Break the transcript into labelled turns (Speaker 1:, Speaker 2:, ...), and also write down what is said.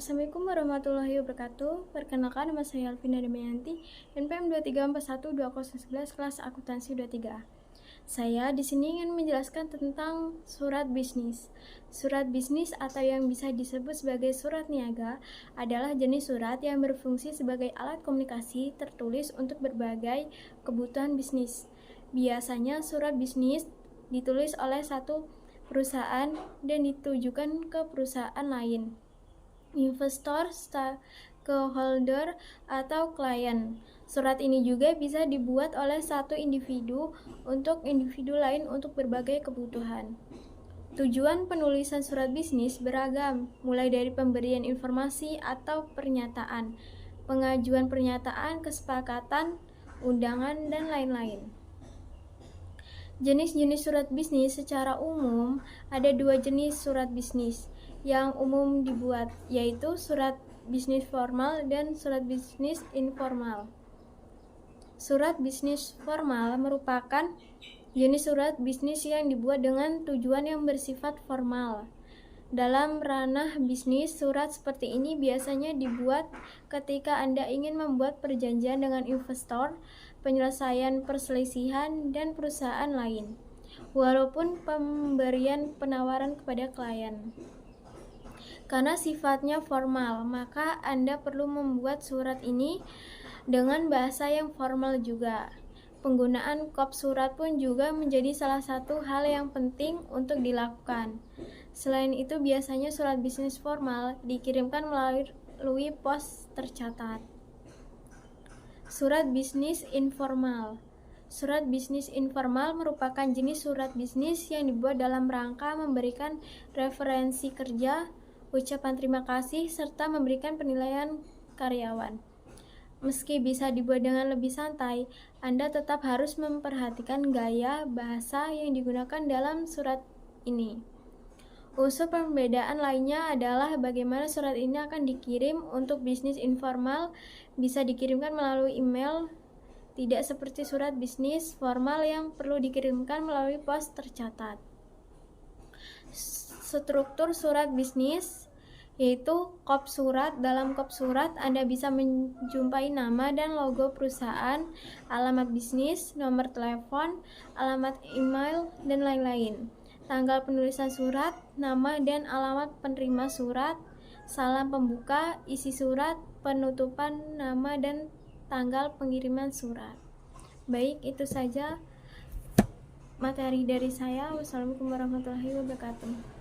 Speaker 1: Assalamualaikum warahmatullahi wabarakatuh. Perkenalkan, nama saya Alvina Damayanti, NPM 23412011 kelas akuntansi 23A. Saya di sini ingin menjelaskan tentang surat bisnis. Surat bisnis atau yang bisa disebut sebagai surat niaga adalah jenis surat yang berfungsi sebagai alat komunikasi tertulis untuk berbagai kebutuhan bisnis. Biasanya surat bisnis ditulis oleh satu perusahaan dan ditujukan ke perusahaan lain, investor, stakeholder, atau klien. Surat ini juga bisa dibuat oleh satu individu untuk individu lain untuk berbagai kebutuhan. Tujuan penulisan surat bisnis beragam, mulai dari pemberian informasi atau pernyataan, pengajuan pernyataan, kesepakatan, undangan, dan lain-lain. Jenis-jenis surat bisnis secara umum ada dua jenis surat bisnis yang umum dibuat, yaitu surat bisnis formal dan surat bisnis informal. Surat bisnis formal merupakan jenis surat bisnis yang dibuat dengan tujuan yang bersifat formal. Dalam ranah bisnis, surat seperti ini biasanya dibuat ketika Anda ingin membuat perjanjian dengan investor, penyelesaian perselisihan, dan perusahaan lain, walaupun pemberian penawaran kepada klien. Karena sifatnya formal, maka Anda perlu membuat surat ini dengan bahasa yang formal juga. Penggunaan kop surat pun juga menjadi salah satu hal yang penting untuk dilakukan. Selain itu, biasanya surat bisnis formal dikirimkan melalui pos tercatat. Surat bisnis informal. Surat bisnis informal merupakan jenis surat bisnis yang dibuat dalam rangka memberikan referensi kerja, ucapan terima kasih, serta memberikan penilaian karyawan. Meski bisa dibuat dengan lebih santai, Anda tetap harus memperhatikan gaya bahasa yang digunakan dalam surat ini. Unsur pembedaan lainnya adalah bagaimana surat ini akan dikirim. Untuk bisnis informal bisa dikirimkan melalui email, tidak seperti surat bisnis formal yang perlu dikirimkan melalui pos tercatat. Struktur surat bisnis yaitu kop surat. Dalam kop surat Anda bisa menjumpai nama dan logo perusahaan, alamat bisnis, nomor telepon, alamat email, dan lain-lain. Tanggal penulisan surat, nama dan alamat penerima surat, salam pembuka, isi surat, penutupan, nama dan tanggal pengiriman surat. Baik, itu saja materi dari saya. Wassalamualaikum warahmatullahi wabarakatuh.